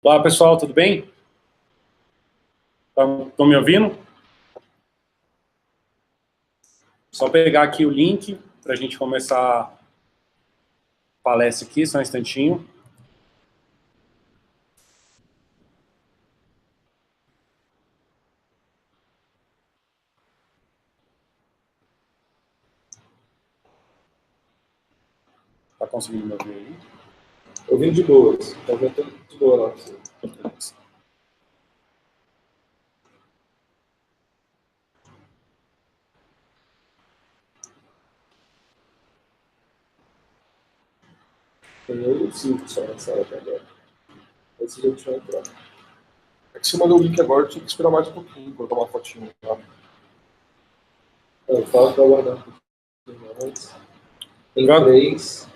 Olá, pessoal, tudo bem? Estão me ouvindo? Só pegar aqui o link para a gente começar a palestra aqui, só um instantinho. Está conseguindo me ouvir aí? Ouvindo de boas. Está ouvindo de boa lá. Tem eu e o Silvio só na sala até agora. Esse já deixa eu entrar. É que você mandou o link agora, tinha que esperar mais um pouquinho, colocar uma fotinha. Tá? Eu falo para aguardar um pouquinho mais. Tem 3.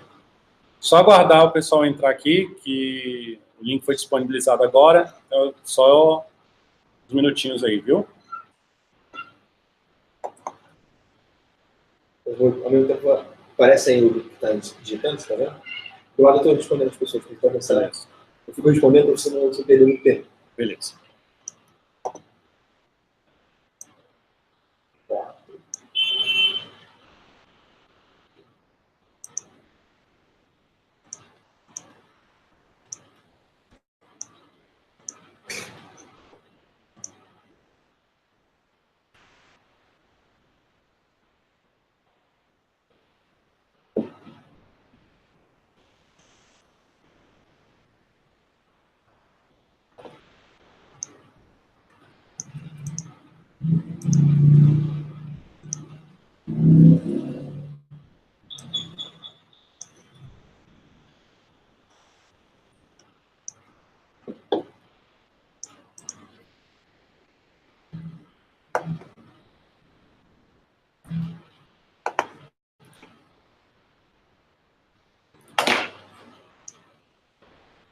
Só aguardar o pessoal entrar aqui, que o link foi disponibilizado agora. Então, só uns minutinhos aí, viu? Eu vou, ao mesmo tempo, aparece aí o que está digitando, você está vendo? Do lado eu estou respondendo as pessoas que estão pensando. Eu fico respondendo para você não perder muito tempo. Beleza.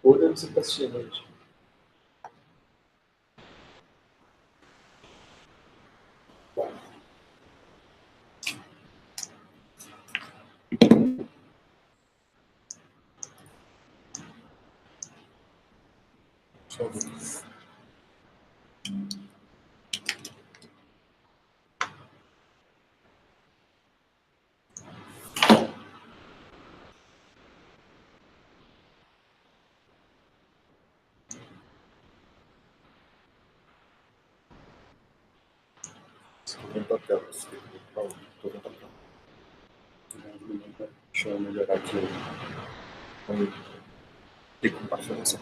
Ou deve ser para assistir, gente. Deixa eu melhorar aqui. Tem que compartilhar essa.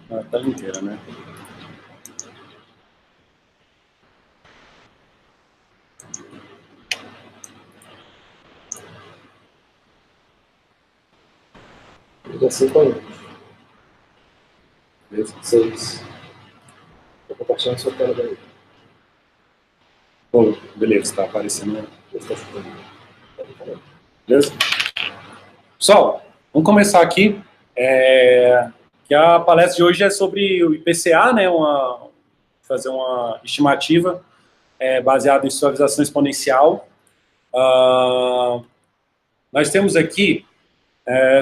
A tela inteira, né? Já 5 anos. Beleza? 6. Vou compartilhar a sua tela daí. Bom, beleza, está aparecendo. Beleza? Pessoal, vamos começar aqui. Que a palestra de hoje é sobre o IPCA, né? Fazer uma estimativa baseada em suavização exponencial. Nós temos aqui,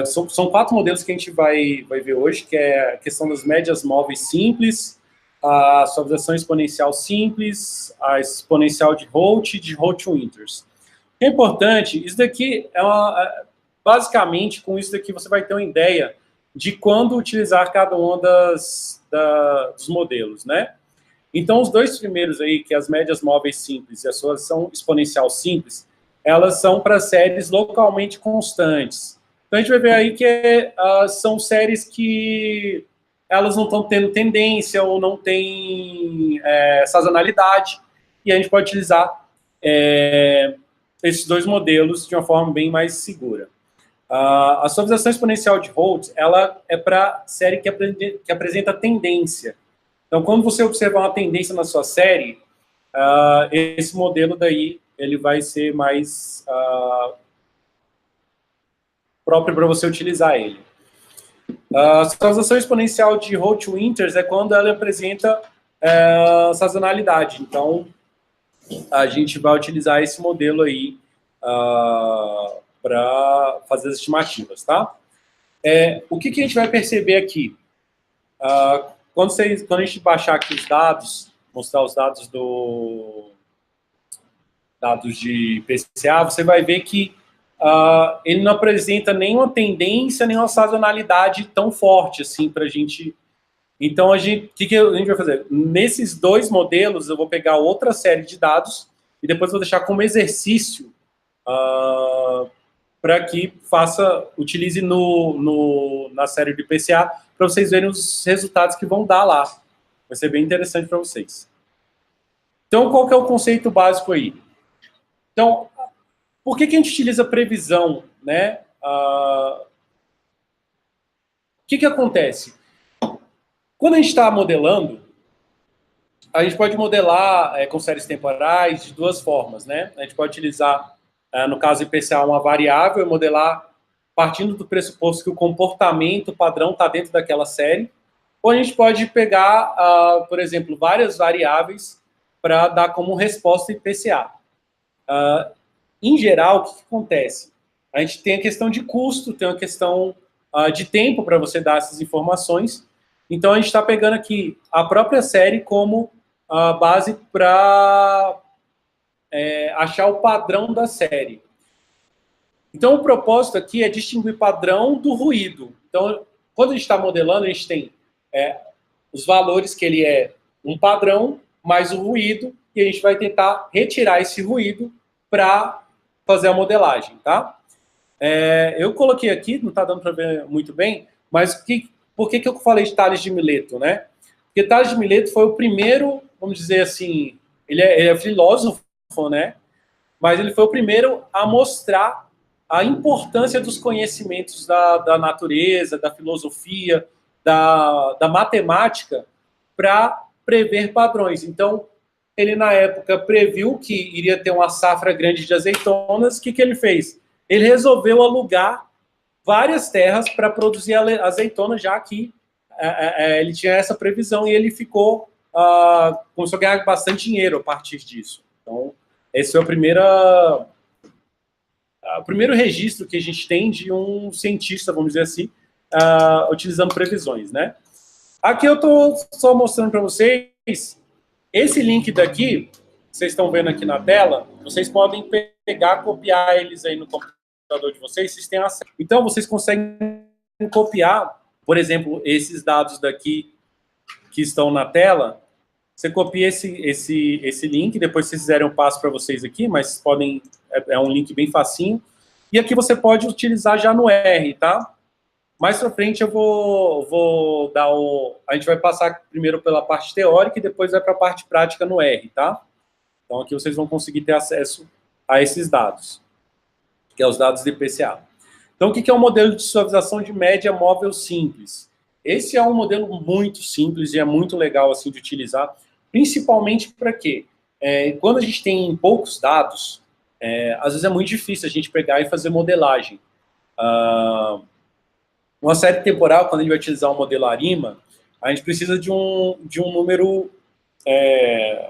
são 4 modelos que a gente vai ver hoje, que é a questão das médias móveis simples, a suavização exponencial simples, a exponencial de Holt-Winters. É importante, isso daqui basicamente, com isso daqui você vai ter uma ideia de quando utilizar cada um dos modelos, né? Então, os 2 primeiros aí, que é as médias móveis simples e a suavização exponencial simples, elas são para séries localmente constantes. Então, a gente vai ver aí que são séries que elas não estão tendo tendência ou não têm sazonalidade, e a gente pode utilizar esses 2 modelos de uma forma bem mais segura. A suavização exponencial de Holt, ela é para série que apresenta tendência. Então, quando você observar uma tendência na sua série, esse modelo daí, ele vai ser mais próprio para você utilizar ele. A suavização exponencial de Holt-Winters é quando ela apresenta sazonalidade. Então, a gente vai utilizar esse modelo aí para fazer as estimativas, tá? O que a gente vai perceber aqui? Quando a gente baixar aqui os dados, mostrar os dados de PCA, você vai ver que ele não apresenta nenhuma tendência, nenhuma sazonalidade tão forte assim para a gente. Então, o que a gente vai fazer? Nesses dois modelos, eu vou pegar outra série de dados e depois vou deixar como exercício para que utilize na série de PCA para vocês verem os resultados que vão dar lá. Vai ser bem interessante para vocês. Então, qual que é o conceito básico aí? Então, por que a gente utiliza previsão, né? O que acontece? Quando a gente está modelando, a gente pode modelar com séries temporais de duas formas, né? A gente pode utilizar, no caso IPCA, uma variável e modelar partindo do pressuposto que o comportamento padrão está dentro daquela série, ou a gente pode pegar, por exemplo, várias variáveis para dar como resposta IPCA. Em geral, o que acontece? A gente tem a questão de custo, tem a questão de tempo para você dar essas informações. Então, a gente está pegando aqui a própria série como base para achar o padrão da série. Então, o propósito aqui é distinguir padrão do ruído. Então, quando a gente está modelando, a gente tem os valores que ele é um padrão, mais o ruído, e a gente vai tentar retirar esse ruído para fazer a modelagem, tá? Eu coloquei aqui, não está dando para ver muito bem, mas por que eu falei de Tales de Mileto, né? Porque Tales de Mileto foi o primeiro, vamos dizer assim, ele é filósofo, né? Mas ele foi o primeiro a mostrar a importância dos conhecimentos da natureza, da filosofia, da matemática, para prever padrões. Então, ele, na época, previu que iria ter uma safra grande de azeitonas. O que ele fez? Ele resolveu alugar várias terras para produzir azeitona, já que ele tinha essa previsão e ele começou a ganhar bastante dinheiro a partir disso. Então, esse é o primeiro registro que a gente tem de um cientista, vamos dizer assim, utilizando previsões, né? Aqui eu estou só mostrando para vocês esse link daqui, vocês estão vendo aqui na tela, vocês podem pegar, copiar eles aí no computador de vocês, vocês têm acesso. Então, vocês conseguem copiar, por exemplo, esses dados daqui que estão na tela, você copia esse link, depois vocês fizerem um passo para vocês aqui, mas podem, é um link bem facinho, e aqui você pode utilizar já no R, tá? Mais para frente eu vou dar a gente vai passar primeiro pela parte teórica e depois vai para a parte prática no R, tá? Então aqui vocês vão conseguir ter acesso a esses dados, que é os dados de IPCA. Então o que é um modelo de suavização de média móvel simples? Esse é um modelo muito simples e é muito legal assim de utilizar, principalmente para quê? Quando a gente tem poucos dados, às vezes é muito difícil a gente pegar e fazer modelagem. Uma série temporal, quando a gente vai utilizar um modelo ARIMA, a gente precisa de um número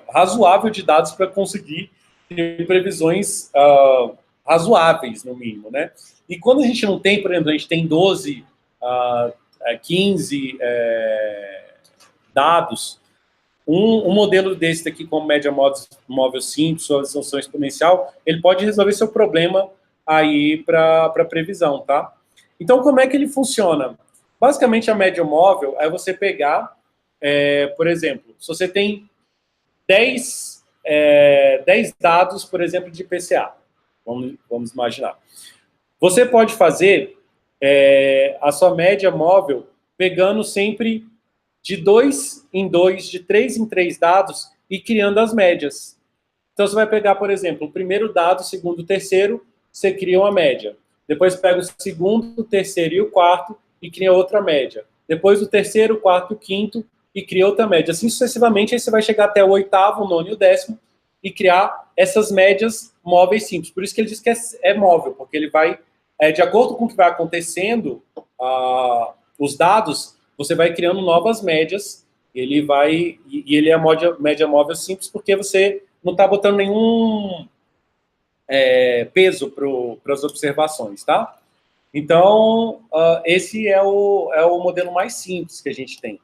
razoável de dados para conseguir ter previsões razoáveis, no mínimo, né? E quando a gente não tem, por exemplo, a gente tem 12, 15 dados, um modelo desse daqui, como média móvel simples, suavização exponencial, ele pode resolver seu problema aí para previsão, tá? Então, como é que ele funciona? Basicamente, a média móvel é você pegar, por exemplo, se você tem 10 dados, por exemplo, de IPCA, vamos imaginar. Você pode fazer a sua média móvel pegando sempre de 2 em 2, de 3 em 3 dados e criando as médias. Então, você vai pegar, por exemplo, o primeiro dado, o segundo, o terceiro, você cria uma média. Depois pega o segundo, o terceiro e o quarto e cria outra média. Depois o terceiro, o quarto, o quinto e cria outra média. Assim sucessivamente, aí você vai chegar até o oitavo, o nono e o décimo e criar essas médias móveis simples. Por isso que ele diz que é móvel, porque ele vai, de acordo com o que vai acontecendo, os dados, você vai criando novas médias, ele é a média móvel simples, porque você tá botando nenhum peso para as observações, tá? Então, esse é o modelo mais simples que a gente tem,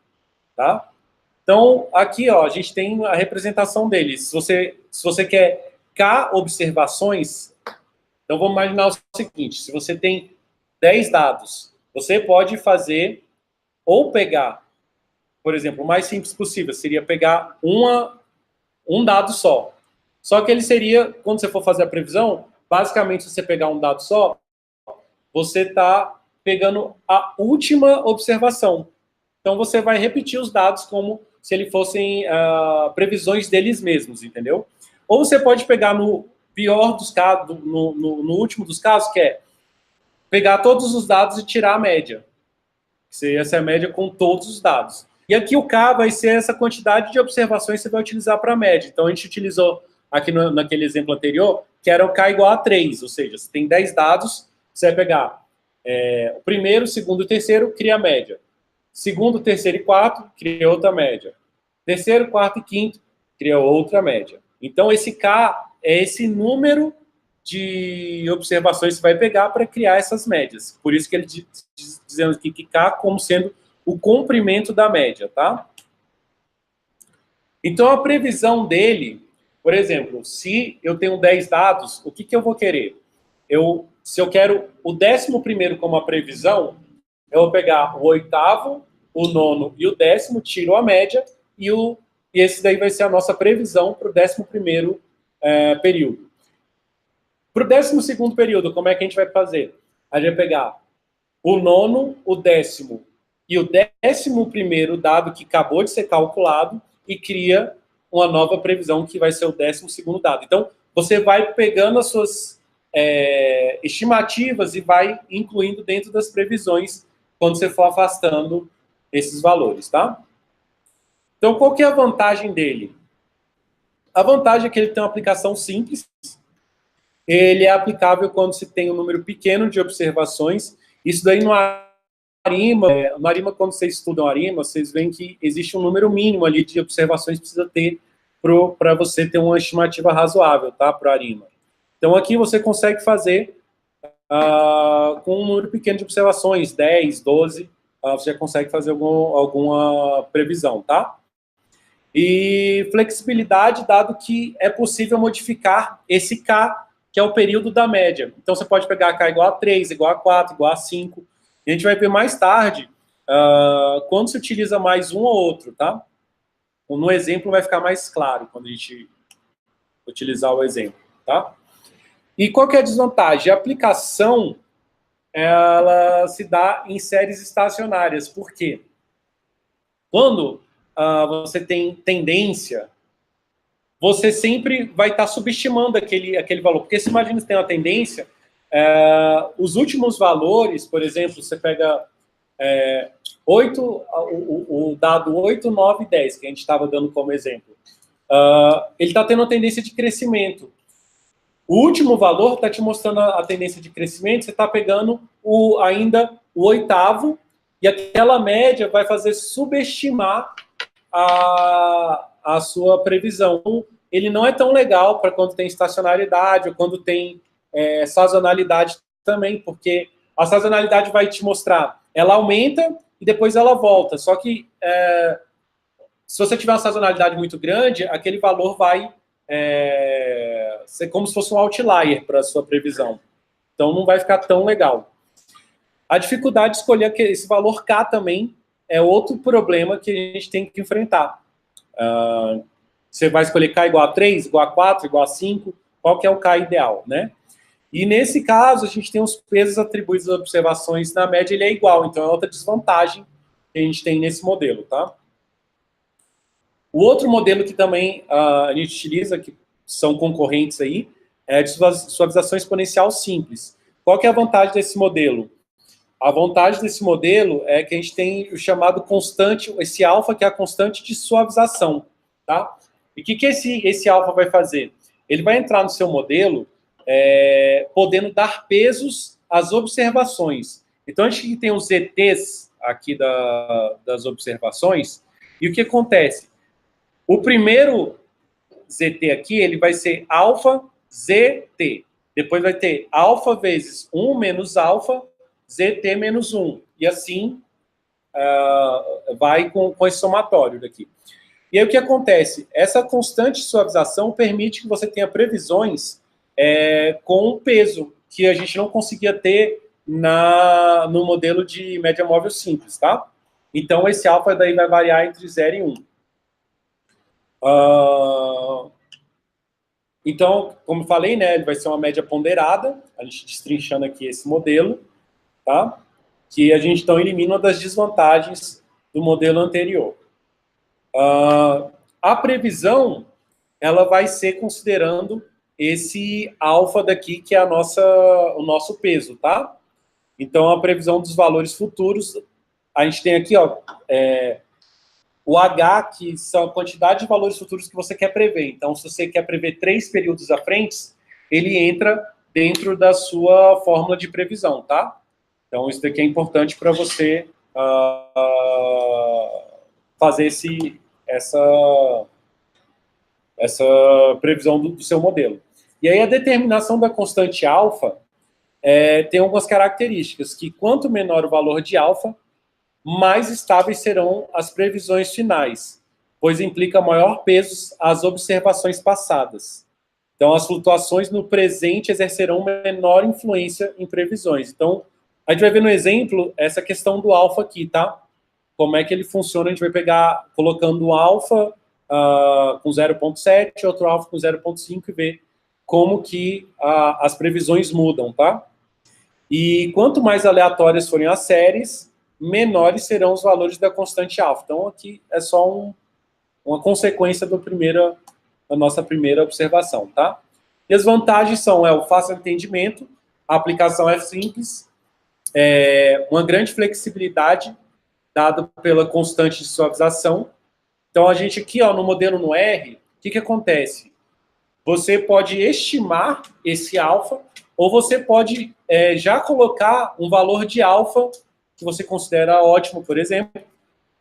tá? Então, aqui, ó, a gente tem a representação dele. Se você quer K observações, então vamos imaginar o seguinte, se você tem 10 dados, você pode fazer ou pegar, por exemplo, o mais simples possível, seria pegar um dado só. Só que ele seria, quando você for fazer a previsão, basicamente, se você pegar um dado só, você está pegando a última observação. Então, você vai repetir os dados como se eles fossem previsões deles mesmos, entendeu? Ou você pode pegar no pior dos casos, no último dos casos, que é pegar todos os dados e tirar a média. Essa é a média com todos os dados. E aqui o K vai ser essa quantidade de observações que você vai utilizar para a média. Então, a gente utilizou aqui naquele exemplo anterior, que era o K igual a 3, ou seja, você tem 10 dados, você vai pegar o primeiro, segundo e terceiro, cria a média. Segundo, terceiro e quarto, cria outra média. Terceiro, quarto e quinto, cria outra média. Então, esse K é esse número de observações que você vai pegar para criar essas médias. Por isso que ele dizendo aqui que K como sendo o comprimento da média, tá? Então, a previsão dele, por exemplo, se eu tenho 10 dados, o que eu vou querer? Se eu quero o 11º como a previsão, eu vou pegar o 8º, o 9º e o 10º, tiro a média, e esse daí vai ser a nossa previsão para o 11º período. Para o 12º período, como é que a gente vai fazer? A gente vai pegar o 9º, o 10º e o 11º dado que acabou de ser calculado e cria uma nova previsão que vai ser o 12º dado. Então, você vai pegando as suas estimativas e vai incluindo dentro das previsões quando você for afastando esses valores, tá? Então, qual que é a vantagem dele? A vantagem é que ele tem uma aplicação simples. Ele é aplicável quando se tem um número pequeno de observações. Isso daí no ARIMA, quando vocês estudam ARIMA, vocês veem que existe um número mínimo ali de observações que precisa ter para você ter uma estimativa razoável, tá, para o ARIMA. Então, aqui você consegue fazer com um número pequeno de observações, 10, 12, você já consegue fazer alguma previsão, tá? E flexibilidade, dado que é possível modificar esse K, que é o período da média. Então, você pode pegar K igual a 3, igual a 4, igual a 5. E a gente vai ver mais tarde quando se utiliza mais um ou outro, tá? No exemplo vai ficar mais claro quando a gente utilizar o exemplo, tá? E qual que é a desvantagem? A aplicação, ela se dá em séries estacionárias. Por quê? Quando você tem tendência, você sempre vai estar subestimando aquele valor. Porque se imagina que tem uma tendência, os últimos valores, por exemplo, você pega o dado 8, 9 e 10, que a gente estava dando como exemplo. Ele está tendo uma tendência de crescimento. O último valor está te mostrando a tendência de crescimento, você está pegando ainda o 8º, e aquela média vai fazer subestimar a sua previsão. Ele não é tão legal para quando tem estacionalidade ou quando tem sazonalidade também, porque a sazonalidade vai te mostrar, ela aumenta e depois ela volta. Só que se você tiver uma sazonalidade muito grande, aquele valor vai ser como se fosse um outlier para a sua previsão. Então não vai ficar tão legal. A dificuldade de escolher esse valor K também é outro problema que a gente tem que enfrentar. Você vai escolher K igual a 3, igual a 4, igual a 5, qual que é o K ideal, né? E nesse caso, a gente tem os pesos atribuídos às observações, na média ele é igual, então é outra desvantagem que a gente tem nesse modelo, tá? O outro modelo que também a gente utiliza, que são concorrentes aí, é de suavização exponencial simples. Qual que é a vantagem desse modelo? A vantagem desse modelo é que a gente tem o chamado constante, esse alfa, que é a constante de suavização, tá? E o que esse alfa vai fazer? Ele vai entrar no seu modelo podendo dar pesos às observações. Então, a gente tem os ZTs aqui das observações, e o que acontece? O primeiro ZT aqui, ele vai ser alfa ZT. Depois vai ter alfa vezes 1 menos alfa, ZT menos 1. E assim vai com esse somatório daqui. E aí o que acontece? Essa constante suavização permite que você tenha previsões com peso, que a gente não conseguia ter no modelo de média móvel simples, tá? Então, esse alfa daí vai variar entre 0 e 1. Então, como eu falei, né, ele vai ser uma média ponderada, a gente destrinchando aqui esse modelo, tá? Que a gente, então, elimina uma das desvantagens do modelo anterior. A previsão, ela vai ser considerando esse alfa daqui, que é o nosso peso, tá? Então, a previsão dos valores futuros, a gente tem aqui, ó, o H, que são a quantidade de valores futuros que você quer prever. Então, se você quer prever 3 períodos à frente, ele entra dentro da sua fórmula de previsão, tá? Então, isso daqui é importante para você fazer essa previsão do seu modelo. E aí, a determinação da constante alfa tem algumas características, que quanto menor o valor de alfa, mais estáveis serão as previsões finais, pois implica maior peso às observações passadas. Então, as flutuações no presente exercerão menor influência em previsões. Então, a gente vai ver no exemplo essa questão do alfa aqui, tá? Como é que ele funciona, a gente vai pegar colocando um alfa com 0,7, outro alfa com 0,5 e ver como que as previsões mudam, tá? E quanto mais aleatórias forem as séries, menores serão os valores da constante alfa. Então, aqui é só uma consequência da nossa primeira observação, tá? E as vantagens são o fácil entendimento, a aplicação é simples, uma grande flexibilidade dada pela constante de suavização. Então, a gente aqui, ó, no modelo no R, o que acontece? Você pode estimar esse alfa, ou você pode já colocar um valor de alfa que você considera ótimo, por exemplo,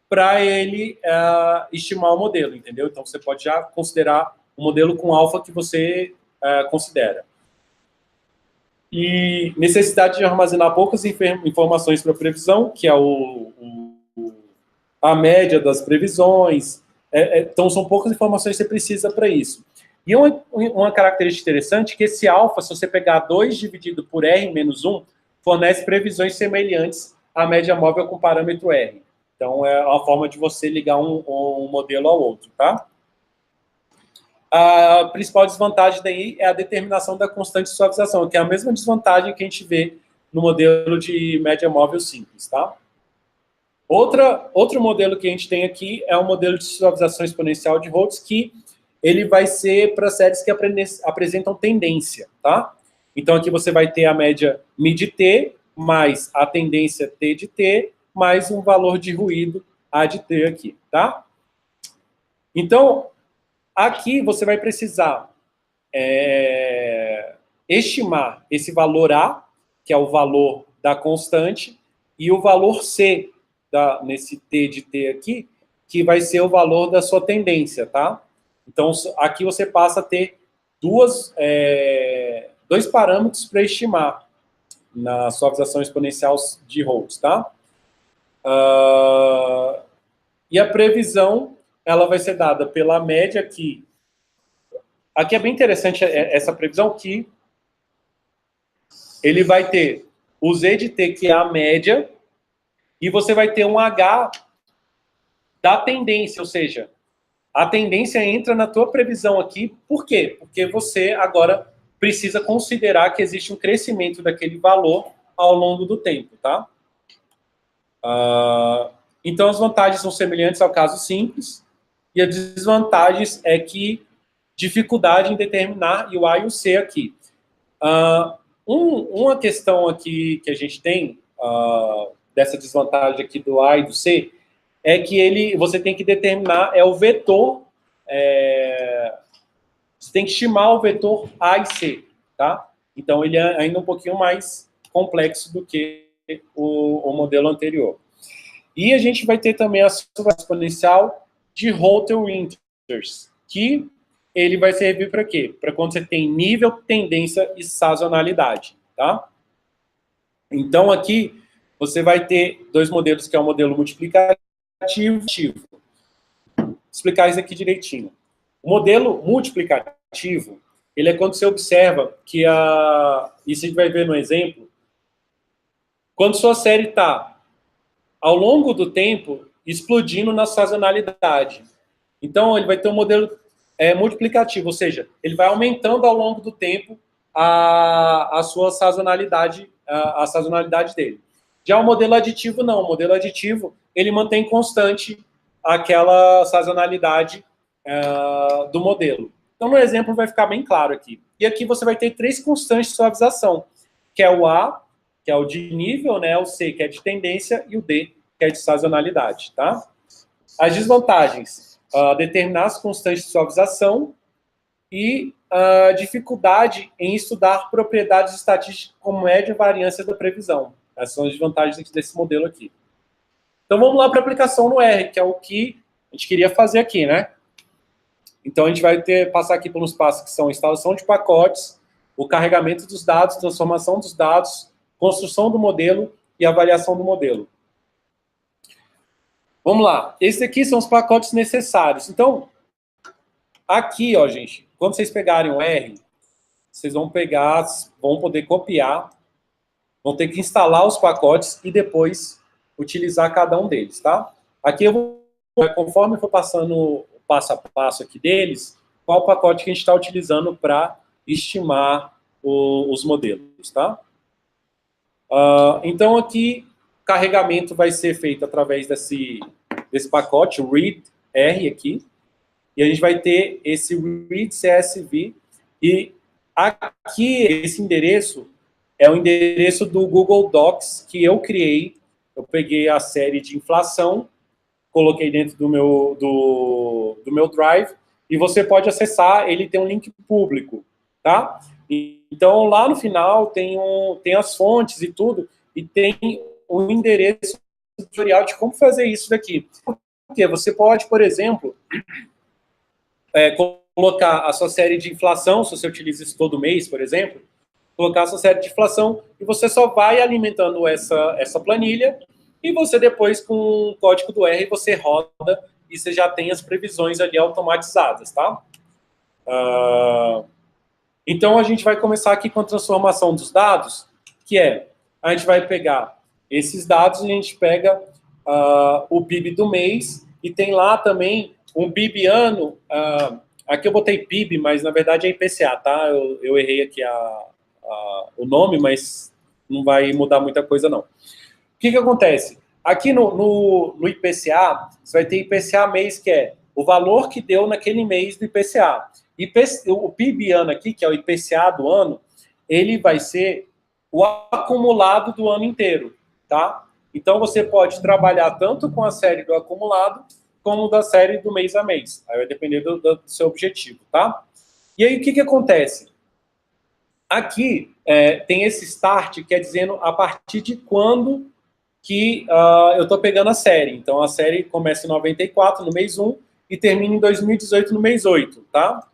para ele estimar o modelo, entendeu? Então, você pode já considerar o modelo com alfa que você considera. E necessidade de armazenar poucas informações para previsão, que é a média das previsões. Então, são poucas informações que você precisa para isso. E uma característica interessante é que esse alfa, se você pegar 2 dividido por R menos 1, fornece previsões semelhantes à média móvel com parâmetro R. Então, é uma forma de você ligar um modelo ao outro, tá? A principal desvantagem daí é a determinação da constante de suavização, que é a mesma desvantagem que a gente vê no modelo de média móvel simples, tá? Outro modelo que a gente tem aqui é o modelo de suavização exponencial de Rhodes, que ele vai ser para séries que apresentam tendência, tá? Então, aqui você vai ter a média μ/t, mais a tendência t de t, mais um valor de ruído a de t aqui, tá? Então, aqui você vai precisar estimar esse valor A, que é o valor da constante, e o valor C, nesse t de t aqui, que vai ser o valor da sua tendência, tá? Então, aqui você passa a ter dois parâmetros para estimar na suavização exponencial de Rhodes, tá? E a previsão, ela vai ser dada pela média aqui. Aqui é bem interessante essa previsão, que ele vai ter o Z de T, que é a média, e você vai ter um H da tendência, ou seja, a tendência entra na tua previsão aqui. Por quê? Porque você agora precisa considerar que existe um crescimento daquele valor ao longo do tempo, tá? Então, as vantagens são semelhantes ao caso simples, e as desvantagens é que dificuldade em determinar o A e o C aqui. Uma questão aqui que a gente tem dessa desvantagem aqui do A e do C é que você tem que determinar o vetor, você tem que estimar o vetor A e C, tá? Então, ele é ainda um pouquinho mais complexo do que o modelo anterior. E a gente vai ter também a suavização exponencial de Rother-Winters, que ele vai servir para quê? Para quando você tem nível, tendência e sazonalidade, tá? Então, aqui, você vai ter dois modelos, que é o modelo multiplicativo e aditivo. Vou explicar isso aqui direitinho. O modelo multiplicativo, ele é quando você observa que isso a gente vai ver no exemplo, quando sua série está, ao longo do tempo, explodindo na sazonalidade. Então, ele vai ter um modelo multiplicativo, ou seja, ele vai aumentando ao longo do tempo a sua sazonalidade, a sazonalidade dele. Já o modelo aditivo, não. O modelo aditivo, ele mantém constante aquela sazonalidade do modelo. Então, no exemplo, vai ficar bem claro aqui. E aqui você vai ter 3 constantes de suavização, que é o A, que é o de nível, né? O C, que é de tendência, e o D, que é de sazonalidade, tá? As desvantagens, determinar as constantes de suavização e a dificuldade em estudar propriedades estatísticas como média e variância da previsão. Essas são as desvantagens desse modelo aqui. Então, vamos lá para a aplicação no R, que é o que a gente queria fazer aqui, né? Então, a gente vai passar aqui pelos passos que são instalação de pacotes, o carregamento dos dados, transformação dos dados, construção do modelo e avaliação do modelo. Vamos lá. Esses aqui são os pacotes necessários. Então, aqui, ó, gente, quando vocês pegarem o R, vocês vão poder copiar, vão ter que instalar os pacotes e depois utilizar cada um deles, tá? Aqui eu vou, conforme eu for passando o passo a passo aqui deles, qual pacote que a gente está utilizando para estimar os modelos, tá? Então, aqui, o carregamento vai ser feito através desse pacote, o read R aqui, e a gente vai ter esse read CSV, e aqui, esse endereço é o endereço do Google Docs que eu criei. Eu peguei a série de inflação, coloquei dentro do meu Drive, e você pode acessar, ele tem um link público, tá? Então, lá no final, tem as fontes e tudo, e tem um endereço tutorial de como fazer isso daqui. Porque você pode, por exemplo, colocar a sua série de inflação, se você utiliza isso todo mês, por exemplo, colocar a sua série de inflação, e você só vai alimentando essa planilha, e você depois, com o código do R, você roda, e você já tem as previsões ali automatizadas, tá? Então, a gente vai começar aqui com a transformação dos dados, que a gente vai pegar esses dados e a gente pega o PIB do mês, e tem lá também um PIB ano, aqui eu botei PIB, mas na verdade é IPCA, tá? Eu errei aqui o nome, mas não vai mudar muita coisa, não. O que acontece? Aqui no IPCA, você vai ter IPCA mês, que é o valor que deu naquele mês do IPCA. O PIB ano aqui, que é o IPCA do ano, ele vai ser o acumulado do ano inteiro, tá? Então, você pode trabalhar tanto com a série do acumulado, como da série do mês a mês. Aí vai depender do seu objetivo, tá? E aí, o que acontece? Aqui, tem esse start, que é dizendo a partir de quando que eu estou pegando a série. Então, a série começa em 94, no mês 1, e termina em 2018, no mês 8, tá?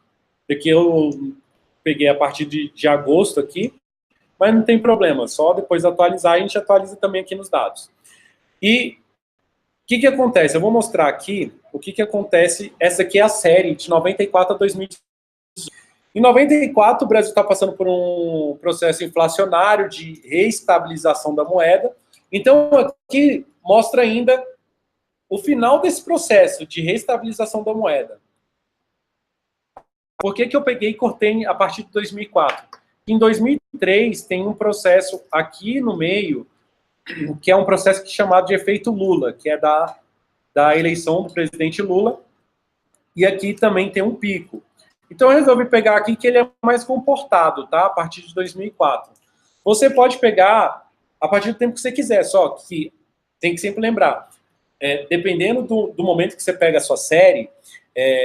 Aqui eu peguei a partir de agosto aqui, mas não tem problema, só depois atualizar, a gente atualiza também aqui nos dados. E o que acontece? Eu vou mostrar aqui o que acontece. Essa aqui é a série de 94 a 2018. Em 94, o Brasil está passando por um processo inflacionário de reestabilização da moeda. Então, aqui mostra ainda o final desse processo de reestabilização da moeda. Por que eu peguei e cortei a partir de 2004? Em 2003, tem um processo aqui no meio, que é um processo chamado de efeito Lula, que é da eleição do presidente Lula, e aqui também tem um pico. Então, eu resolvi pegar aqui que ele é mais comportado, tá? A partir de 2004. Você pode pegar a partir do tempo que você quiser, só que tem que sempre lembrar, dependendo do momento que você pega a sua série,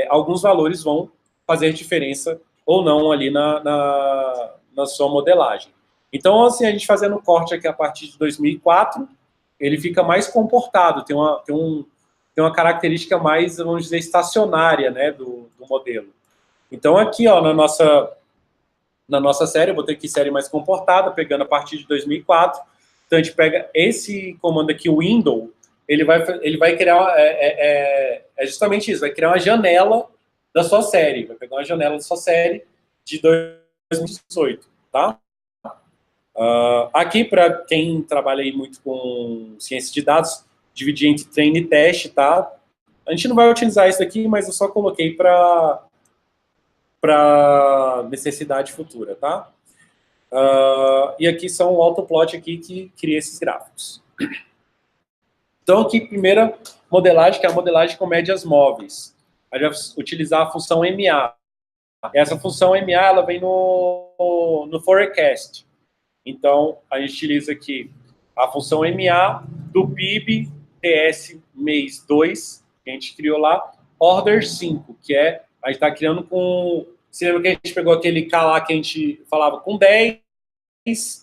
alguns valores vão fazer diferença ou não ali na sua modelagem. Então, assim, a gente fazendo o corte aqui a partir de 2004, ele fica mais comportado, tem uma característica mais, vamos dizer, estacionária, né, do modelo. Então, aqui, ó, na nossa série, eu vou ter aqui série mais comportada, pegando a partir de 2004. Então, a gente pega esse comando aqui, o window, ele vai criar, justamente isso, vai criar uma janela da sua série, vai pegar uma janela da sua série de 2018, tá? Aqui, para quem trabalha aí muito com ciência de dados, dividir entre treino e teste, tá? A gente não vai utilizar isso aqui, mas eu só coloquei para necessidade futura, tá? E aqui são o autoplot aqui que cria esses gráficos. Então, aqui, primeira modelagem, que é a modelagem com médias móveis. A gente vai utilizar a função MA. Essa função MA, ela vem no forecast. Então, a gente utiliza aqui a função MA do PIB TS mês 2, que a gente criou lá, order 5, que é, a gente está criando com... Você lembra que a gente pegou aquele K lá que a gente falava com 10,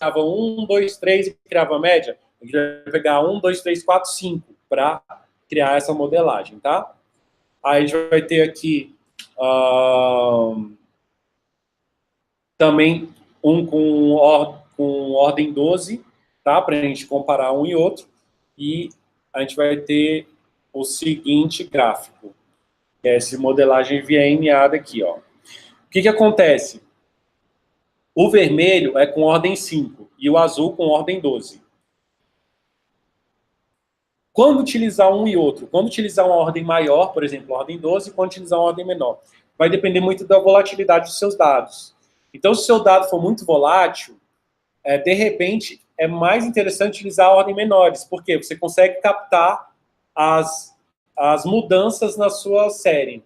dava 1, 2, 3 e criava a média? A gente vai pegar 1, 2, 3, 4, 5 para criar essa modelagem, tá? Aí a gente vai ter aqui também um com ordem 12, tá? Para a gente comparar um e outro. E a gente vai ter o seguinte gráfico, que é essa modelagem VMA daqui, ó. O que acontece? O vermelho é com ordem 5 e o azul com ordem 12. Quando utilizar um e outro? Quando utilizar uma ordem maior, por exemplo, ordem 12, quando utilizar uma ordem menor? Vai depender muito da volatilidade dos seus dados. Então, se o seu dado for muito volátil, de repente, é mais interessante utilizar ordens menores, porque você consegue captar as mudanças na sua série.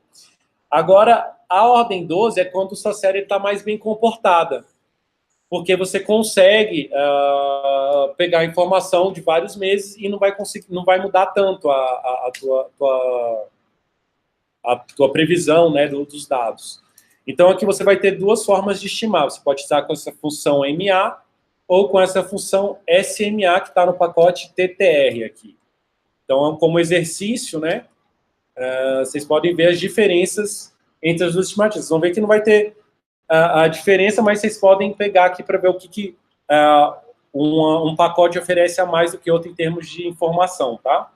Agora, a ordem 12 é quando sua série está mais bem comportada, porque você consegue pegar informação de vários meses e não vai mudar tanto a tua previsão, né, dos dados. Então, aqui você vai ter duas formas de estimar. Você pode usar com essa função MA ou com essa função SMA, que está no pacote TTR aqui. Então, como exercício, né, vocês podem ver as diferenças entre as duas estimativas. Vocês vão ver que não vai ter a diferença, mas vocês podem pegar aqui para ver o que um pacote oferece a mais do que outro em termos de informação, tá?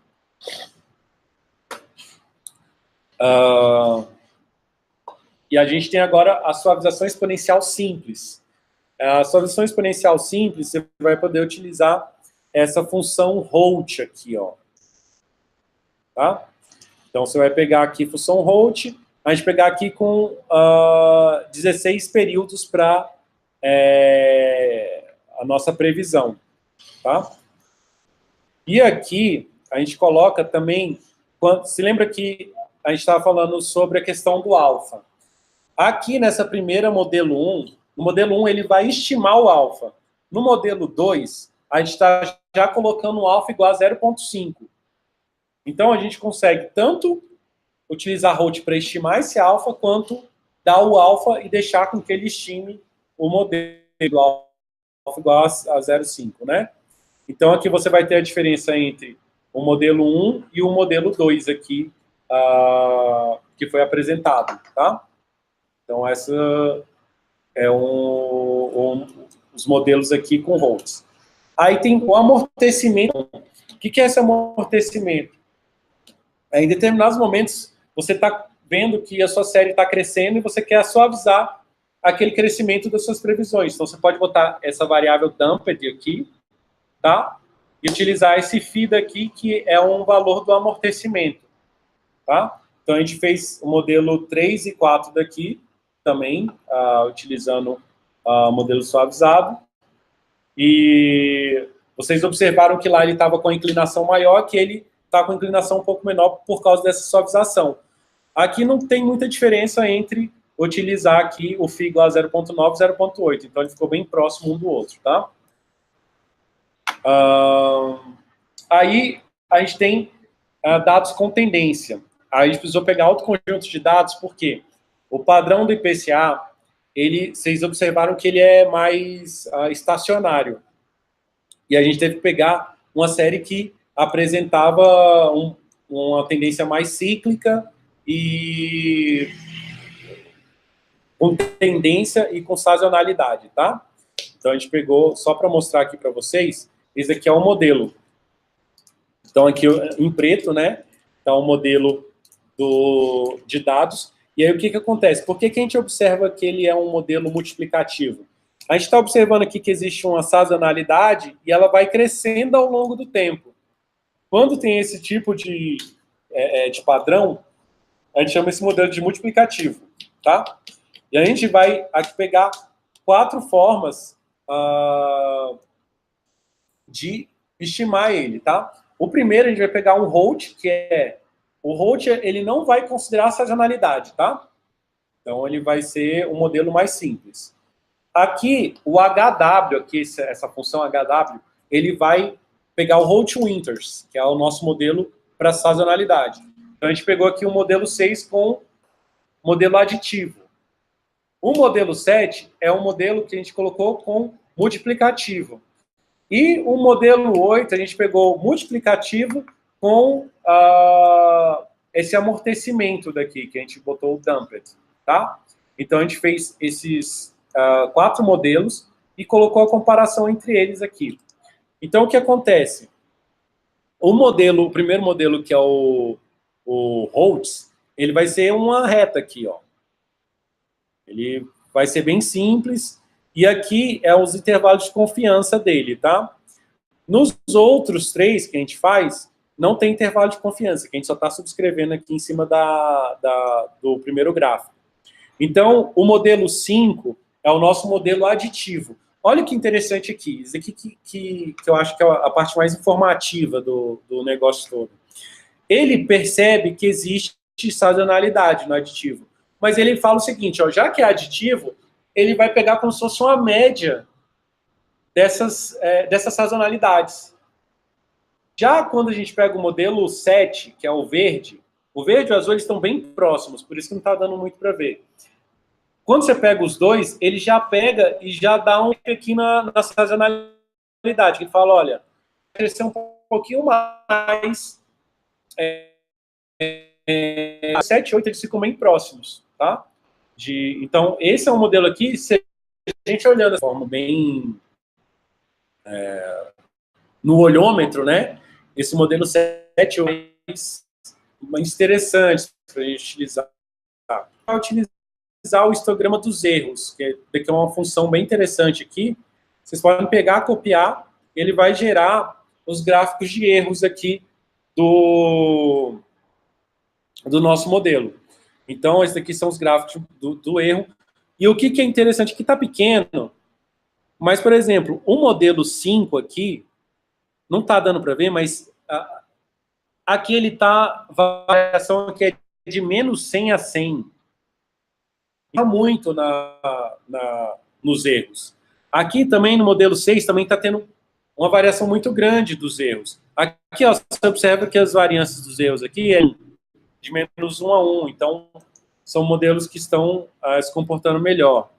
E a gente tem agora a suavização exponencial simples. A suavização exponencial simples, você vai poder utilizar essa função HOLT aqui, ó. Tá? Então, você vai pegar aqui a função HOLT, a gente pegar aqui com 16 períodos para a nossa previsão, tá? E aqui, a gente coloca também, se lembra que a gente estava falando sobre a questão do alfa. Aqui nessa primeira modelo 1, no modelo 1 ele vai estimar o alfa. No modelo 2, a gente está já colocando o alfa igual a 0,5. Então, a gente consegue tanto utilizar HOLT para estimar esse alfa, quanto dar o alfa e deixar com que ele estime o modelo alfa igual a 0,5, né? Então, aqui você vai ter a diferença entre o modelo 1 e o modelo 2 aqui, que foi apresentado, tá? Então, essa é os modelos aqui com HOLTs. Aí tem o amortecimento. O que é esse amortecimento? Em determinados momentos, você está vendo que a sua série está crescendo e você quer suavizar aquele crescimento das suas previsões. Então, você pode botar essa variável damped aqui, tá? E utilizar esse phi daqui, que é um valor do amortecimento, tá? Então, a gente fez o modelo 3 e 4 daqui, também, utilizando o modelo suavizado. E vocês observaram que lá ele estava com a inclinação maior, que ele está com a inclinação um pouco menor por causa dessa suavização. Aqui não tem muita diferença entre utilizar aqui o phi igual a 0,9 e 0,8. Então, ele ficou bem próximo um do outro, tá? Aí, a gente tem dados com tendência. Aí, a gente precisou pegar outro conjunto de dados, porque o padrão do IPCA, vocês observaram que ele é mais estacionário. E a gente teve que pegar uma série que apresentava uma tendência mais cíclica e com tendência e com sazonalidade, tá? Então, a gente pegou, só para mostrar aqui para vocês, esse aqui é o modelo. Então, aqui em preto, né? Então, o modelo de dados. E aí, o que acontece? Por que a gente observa que ele é um modelo multiplicativo? A gente está observando aqui que existe uma sazonalidade e ela vai crescendo ao longo do tempo. Quando tem esse tipo de padrão, a gente chama esse modelo de multiplicativo, tá? E a gente vai aqui pegar 4 formas de estimar ele, tá? O primeiro, a gente vai pegar um Holt, o Holt, ele não vai considerar sazonalidade, tá? Então, ele vai ser um modelo mais simples. Aqui, o HW, aqui, essa função HW, ele vai pegar o Holt Winters, que é o nosso modelo para sazonalidade. Então, a gente pegou aqui o modelo 6 com modelo aditivo. O modelo 7 é um modelo que a gente colocou com multiplicativo. E o modelo 8, a gente pegou multiplicativo com esse amortecimento daqui, que a gente botou o dumped, tá? Então, a gente fez esses 4 modelos e colocou a comparação entre eles aqui. Então, o que acontece? O primeiro modelo, que é o Holtz, ele vai ser uma reta aqui, ó. Ele vai ser bem simples. E aqui é os intervalos de confiança dele, tá? Nos outros 3 que a gente faz, não tem intervalo de confiança, que a gente só está subscrevendo aqui em cima do primeiro gráfico. Então, o modelo 5 é o nosso modelo aditivo. Olha que interessante aqui. Isso aqui que eu acho que é a parte mais informativa do negócio todo. Ele percebe que existe sazonalidade no aditivo. Mas ele fala o seguinte, ó, já que é aditivo, ele vai pegar como se fosse uma média dessas sazonalidades. Já quando a gente pega o modelo 7, que é o verde e o azul, eles estão bem próximos, por isso que não está dando muito para ver. Quando você pega os dois, ele já pega e já dá um aqui na sazonalidade. Ele fala, olha, crescer um pouquinho mais. 7 e 8, eles ficam bem próximos, tá? Então, esse é um modelo aqui, se a gente olhando de forma bem no olhômetro, né? Esse modelo 7 e 8 é mais interessante para a gente utilizar. Utilizar o histograma dos erros, que é uma função bem interessante aqui. Vocês podem pegar, copiar, ele vai gerar os gráficos de erros aqui do nosso modelo. Então, esses aqui são os gráficos do erro. E o que é interessante, aqui está pequeno, mas, por exemplo, o modelo 5 aqui, não está dando para ver, mas aqui ele está, a variação aqui é de menos 100 a 100. Muito nos erros. Aqui também, no modelo 6, também está tendo uma variação muito grande dos erros. Aqui, ó, você observa que as variâncias dos erros aqui é de menos 1 a 1. Então, são modelos que estão se comportando melhor.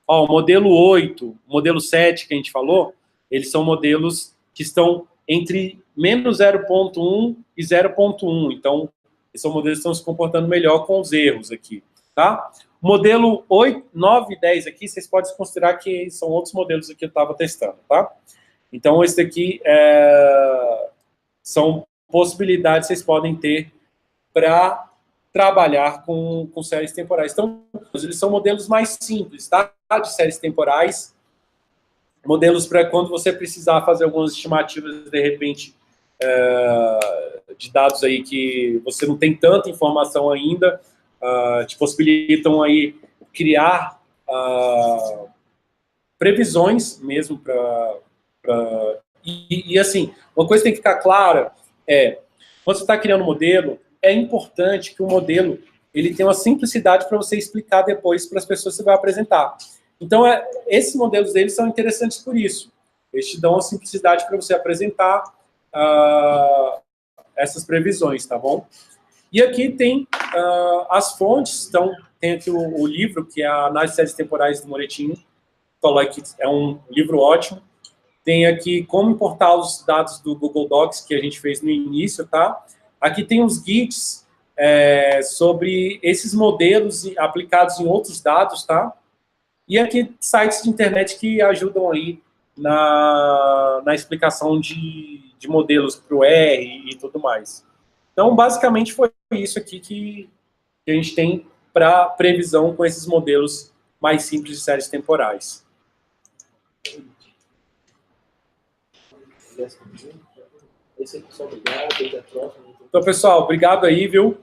Ó, o modelo 8, o modelo 7 que a gente falou, eles são modelos que estão entre menos 0,1 e 0,1. Então, esses são modelos que estão se comportando melhor com os erros aqui, tá? Modelo 8, 9 e 10 aqui, vocês podem considerar que são outros modelos aqui que eu estava testando, tá? Então, esse daqui são possibilidades que vocês podem ter para trabalhar com séries temporais. Então, eles são modelos mais simples, tá? De séries temporais, modelos para quando você precisar fazer algumas estimativas, de repente, de dados aí que você não tem tanta informação ainda, te possibilitam aí criar previsões mesmo e assim, uma coisa que tem que ficar clara quando você está criando um modelo, é importante que o modelo ele tenha uma simplicidade para você explicar depois para as pessoas que você vai apresentar. Então, esses modelos deles são interessantes por isso. Eles te dão uma simplicidade para você apresentar essas previsões, tá bom? E aqui tem as fontes, então tem aqui o livro, que é a Análise de Séries Temporais do Moretti. Falou que é um livro ótimo. Tem aqui como importar os dados do Google Docs, que a gente fez no início, tá? Aqui tem os Gits sobre esses modelos aplicados em outros dados, tá? E aqui sites de internet que ajudam aí na explicação de modelos para o R e tudo mais. Então, basicamente, foi isso aqui que a gente tem para previsão com esses modelos mais simples de séries temporais. Então, pessoal, obrigado aí, viu?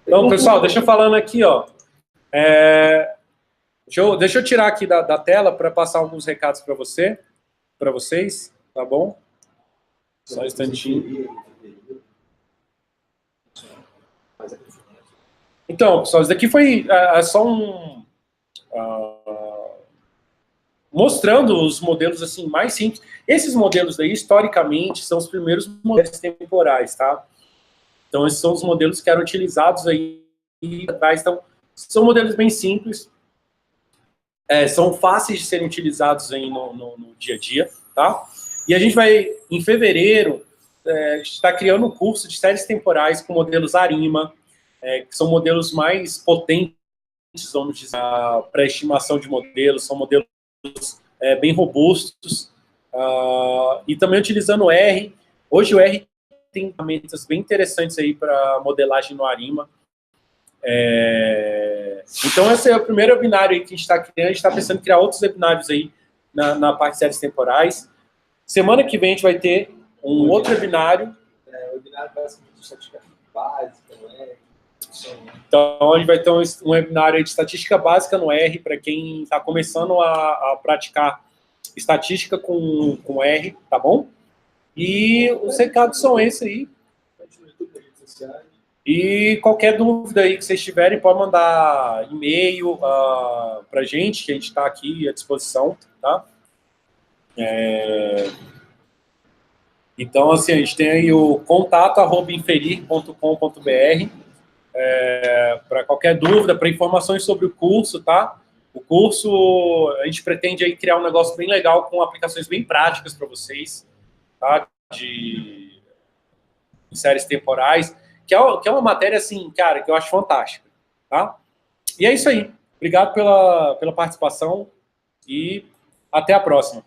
Então, pessoal, deixa eu falando aqui, ó. Deixa eu tirar aqui da tela para passar alguns recados para vocês, tá bom? Só um instantinho. Então, pessoal, isso daqui foi só mostrando os modelos assim mais simples. Esses modelos daí, historicamente, são os primeiros modelos temporais, tá? Então, esses são os modelos que eram utilizados aí atrás. Então, são modelos bem simples, são fáceis de serem utilizados aí no dia a dia, tá? E a gente vai, em fevereiro, está criando um curso de séries temporais com modelos ARIMA, que são modelos mais potentes, vamos dizer, para estimação de modelos, são modelos bem robustos, e também utilizando o R. Hoje o R tem ferramentas bem interessantes aí para modelagem no ARIMA. Então esse é o primeiro webinário aí que a gente está criando. A gente está pensando em criar outros webinários aí na parte de séries temporais. Semana que vem a gente vai ter um outro webinário. Webinário basicamente de estatística básica, não é? Então a gente vai ter um webinário aí de estatística básica no R, para quem está começando a praticar estatística com R, tá bom? E os recados são esses aí. E qualquer dúvida aí que vocês tiverem, pode mandar e-mail para a gente, que a gente está aqui à disposição, tá? Então, assim, a gente tem aí o contato@inferir.com.br para qualquer dúvida, para informações sobre o curso, tá? O curso, a gente pretende aí criar um negócio bem legal com aplicações bem práticas para vocês, tá? De séries temporais, que é uma matéria, assim, cara, que eu acho fantástica, tá? E é isso aí. Obrigado pela participação e até a próxima.